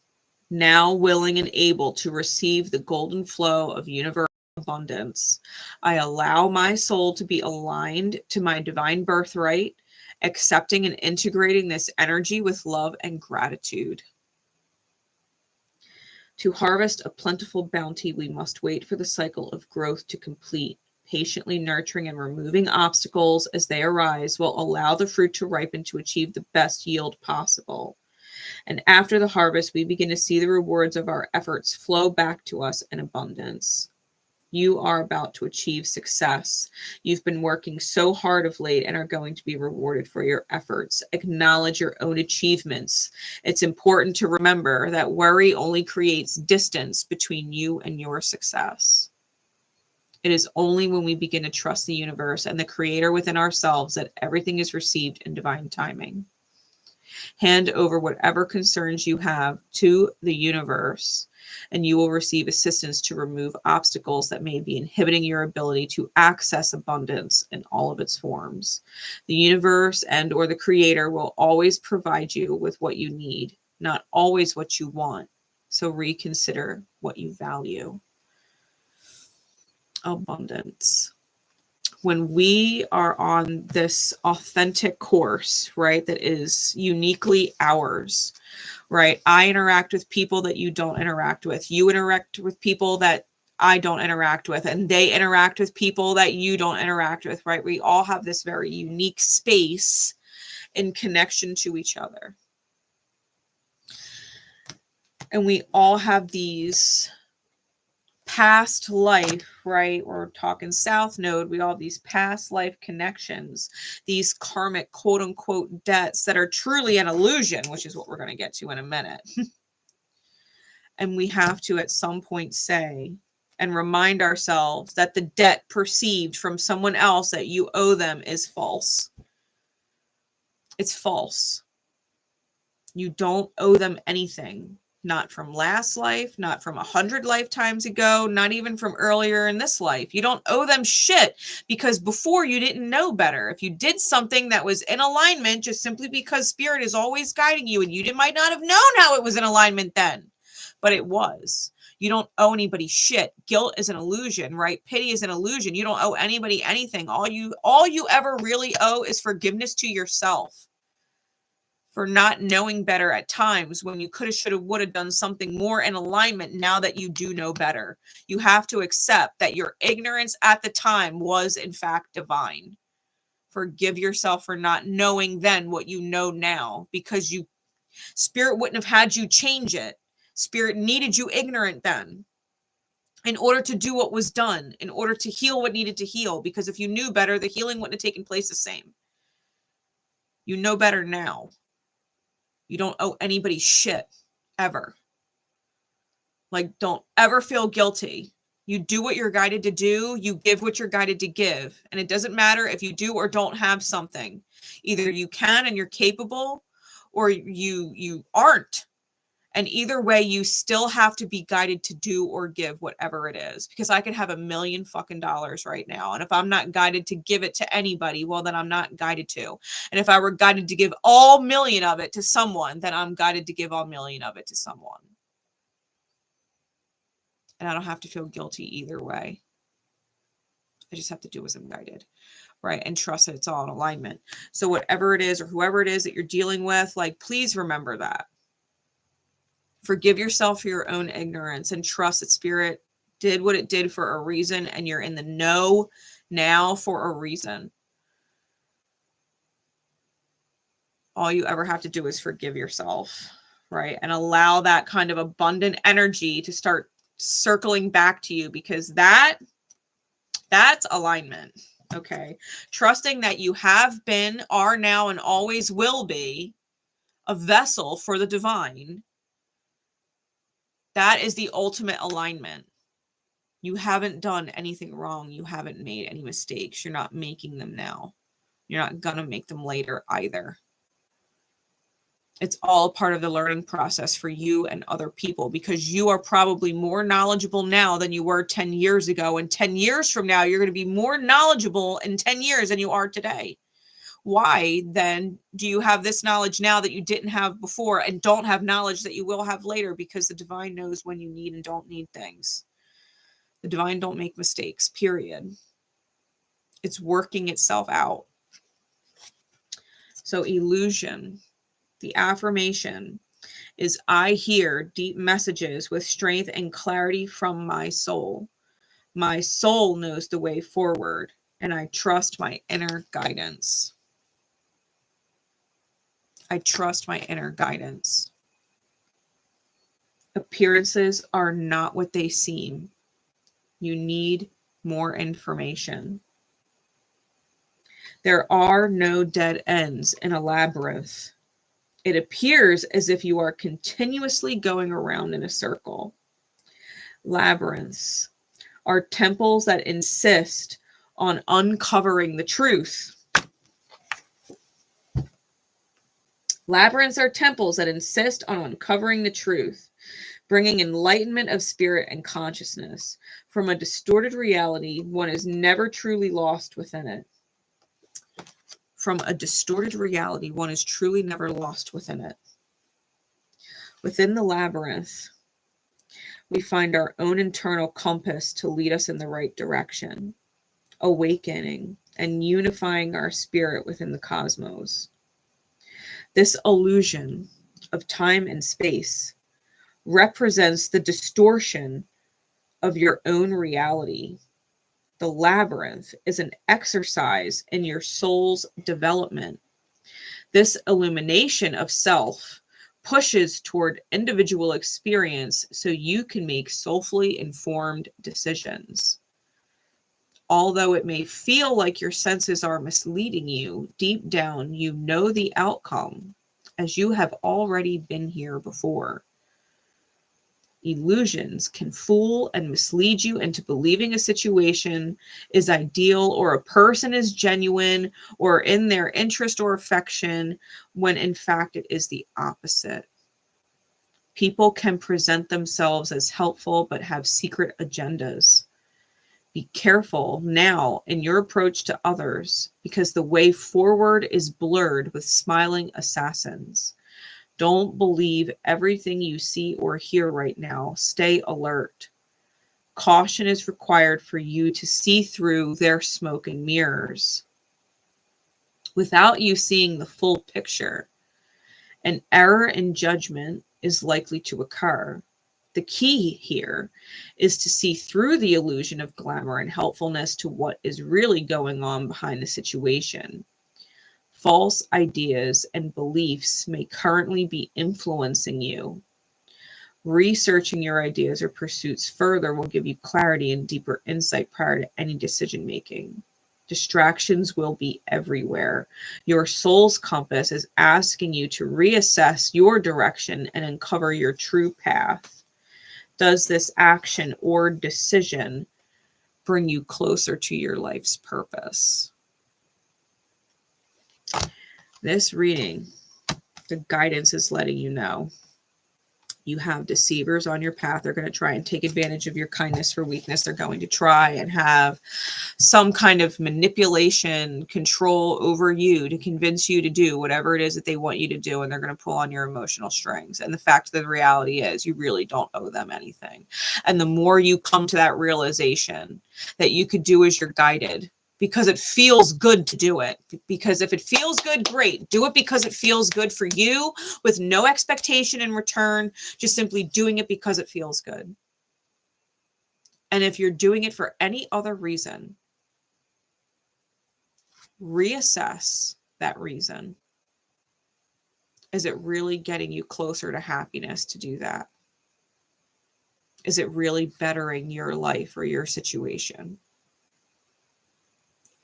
now willing and able to receive the golden flow of universal abundance. I allow my soul to be aligned to my divine birthright, accepting and integrating this energy with love and gratitude. To harvest a plentiful bounty, we must wait for the cycle of growth to complete. Patiently nurturing and removing obstacles as they arise will allow the fruit to ripen to achieve the best yield possible. And after the harvest, we begin to see the rewards of our efforts flow back to us in abundance. You are about to achieve success. You've been working so hard of late and are going to be rewarded for your efforts. Acknowledge your own achievements. It's important to remember that worry only creates distance between you and your success. It is only when we begin to trust the universe and the creator within ourselves that everything is received in divine timing. Hand over whatever concerns you have to the universe, and you will receive assistance to remove obstacles that may be inhibiting your ability to access abundance in all of its forms. The universe and or the creator will always provide you with what you need, not always what you want. So reconsider what you value. Abundance. When we are on this authentic course, right, that is uniquely ours, right? I interact with people that you don't interact with. You interact with people that I don't interact with, and they interact with people that you don't interact with, right? We all have this very unique space in connection to each other. And we all have these past life, right? We're talking South Node. We all have these past life connections, these karmic quote unquote debts that are truly an illusion, which is what we're going to get to in a minute. And we have to at some point say and remind ourselves that the debt perceived from someone else that you owe them is false. It's false. You don't owe them anything. Not from last life, not from 100 lifetimes ago, not even from earlier in this life. You don't owe them shit because before you didn't know better. If you did something that was in alignment just simply because spirit is always guiding you and you might not have known how it was in alignment then, but it was. You don't owe anybody shit. Guilt is an illusion, right? Pity is an illusion. You don't owe anybody anything. All you ever really owe is forgiveness to yourself for not knowing better at times when you could have, should have, would have done something more in alignment now that you do know better. You have to accept that your ignorance at the time was in fact divine. Forgive yourself for not knowing then what you know now, because spirit wouldn't have had you change it. Spirit needed you ignorant then in order to do what was done, in order to heal what needed to heal, because if you knew better, the healing wouldn't have taken place the same. You know better now. You don't owe anybody shit, ever. Like, don't ever feel guilty. You do what you're guided to do. You give what you're guided to give. And it doesn't matter if you do or don't have something. Either you can and you're capable, or you aren't. And either way, you still have to be guided to do or give whatever it is. Because I could have $1 million fucking dollars right now. And if I'm not guided to give it to anybody, well, then I'm not guided to. And if I were guided to give all million of it to someone, then I'm guided to give all million of it to someone. And I don't have to feel guilty either way. I just have to do as I'm guided, right? And trust that it's all in alignment. So whatever it is or whoever it is that you're dealing with, like, please remember that. Forgive yourself for your own ignorance and trust that spirit did what it did for a reason, and you're in the know now for a reason. All you ever have to do is forgive yourself, right? And allow that kind of abundant energy to start circling back to you, because that's alignment. Okay. Trusting that you have been, are now, and always will be a vessel for the divine. That is the ultimate alignment. You haven't done anything wrong. You haven't made any mistakes. You're not making them now. You're not going to make them later either. It's all part of the learning process for you and other people, because you are probably more knowledgeable now than you were 10 years ago. And 10 years from now, you're going to be more knowledgeable in 10 years than you are today. Why then do you have this knowledge now that you didn't have before, and don't have knowledge that you will have later? Because the divine knows when you need and don't need things. The divine don't make mistakes, period. It's working itself out. So illusion, the affirmation is, I hear deep messages with strength and clarity from my soul. My soul knows the way forward, and I trust my inner guidance. I trust my inner guidance. Appearances are not what they seem. You need more information. There are no dead ends in a labyrinth. It appears as if you are continuously going around in a circle. Labyrinths are temples that insist on uncovering the truth. Labyrinths are temples that insist on uncovering the truth, bringing enlightenment of spirit and consciousness. From a distorted reality, one is never truly lost within it. From a distorted reality, one is truly never lost within it. Within the labyrinth, we find our own internal compass to lead us in the right direction, awakening and unifying our spirit within the cosmos. This illusion of time and space represents the distortion of your own reality. The labyrinth is an exercise in your soul's development. This illumination of self pushes toward individual experience so you can make soulfully informed decisions. Although it may feel like your senses are misleading you, deep down you know the outcome, as you have already been here before. Illusions can fool and mislead you into believing a situation is ideal, or a person is genuine, or in their interest or affection, when in fact it is the opposite. People can present themselves as helpful but have secret agendas. Be careful now in your approach to others, because the way forward is blurred with smiling assassins. Don't believe everything you see or hear right now. Stay alert. Caution is required for you to see through their smoke and mirrors. Without you seeing the full picture, an error in judgment is likely to occur. The key here is to see through the illusion of glamour and helpfulness to what is really going on behind the situation. False ideas and beliefs may currently be influencing you. Researching your ideas or pursuits further will give you clarity and deeper insight prior to any decision making. Distractions will be everywhere. Your soul's compass is asking you to reassess your direction and uncover your true path. Does this action or decision bring you closer to your life's purpose? This reading, the guidance is letting you know You have deceivers on your path. They're going to try and take advantage of your kindness for weakness. They're going to try and have some kind of manipulation, control over you to convince you to do whatever it is that they want you to do. And they're going to pull on your emotional strings. And the fact of the reality is you really don't owe them anything. And the more you come to that realization that you could do as you're guided, because it feels good to do it. Because if it feels good, great. Do it because it feels good for you with no expectation in return, just simply doing it because it feels good. And if you're doing it for any other reason, reassess that reason. Is it really getting you closer to happiness to do that? Is it really bettering your life or your situation?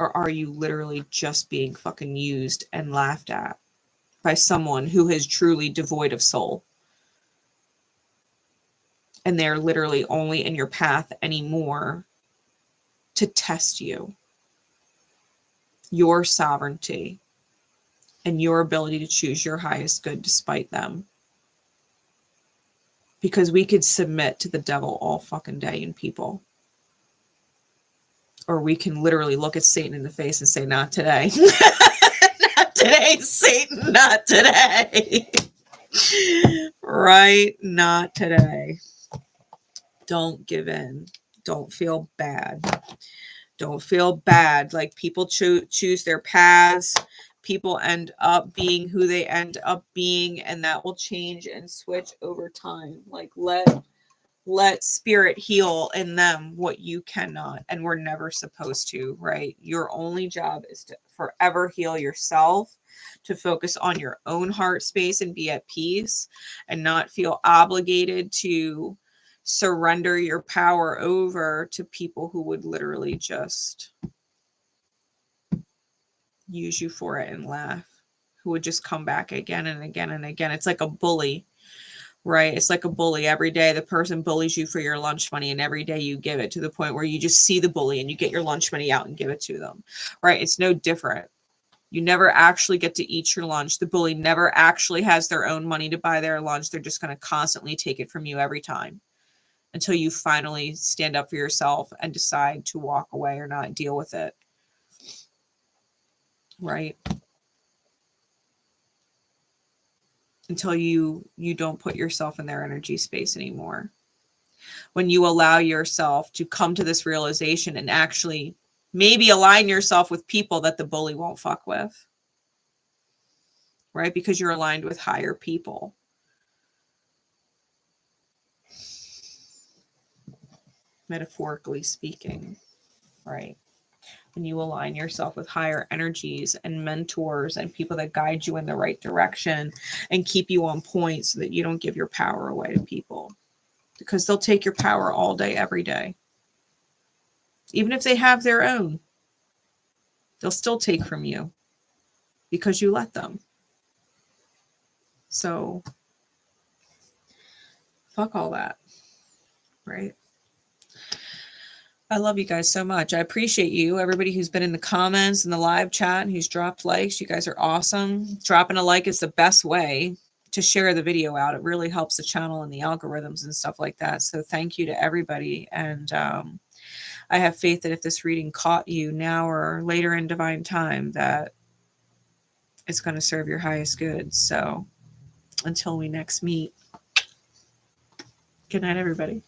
Or are you literally just being fucking used and laughed at by someone who is truly devoid of soul? And they're literally only in your path anymore to test you, your sovereignty, and your ability to choose your highest good despite them. Because we could submit to the devil all fucking day in people. Or we can literally look at Satan in the face and say, not today. Not today, Satan, not today. Right? Not today. Don't give in. Don't feel bad. Don't feel bad. Like people choose their paths. People end up being who they end up being, and that will change and switch over time. Like let spirit heal in them what you cannot, and we're never supposed to, right? Your only job is to forever heal yourself, to focus on your own heart space and be at peace, and not feel obligated to surrender your power over to people who would literally just use you for it and laugh, who would just come back again and again and again. It's like a bully. Right? It's like a bully. Every day the person bullies you for your lunch money, and every day you give it, to the point where you just see the bully and you get your lunch money out and give it to them. Right? It's no different. You never actually get to eat your lunch. The bully never actually has their own money to buy their lunch. They're just going to constantly take it from you every time until you finally stand up for yourself and decide to walk away or not deal with it. Right? Until you don't put yourself in their energy space anymore. When you allow yourself to come to this realization and actually maybe align yourself with people that the bully won't fuck with, right? Because you're aligned with higher people. Metaphorically speaking, right? When you align yourself with higher energies and mentors and people that guide you in the right direction and keep you on point so that you don't give your power away to people, because they'll take your power all day, every day. Even if they have their own, they'll still take from you because you let them. So fuck all that, right? I love you guys so much. I appreciate you, everybody who's been in the comments and the live chat and who's dropped likes. You guys are awesome. Dropping a like is the best way to share the video out. It really helps the channel and the algorithms and stuff like that. So thank you to everybody. And I have faith that if this reading caught you now or later in divine time, that it's going to serve your highest good. So until we next meet, good night, everybody.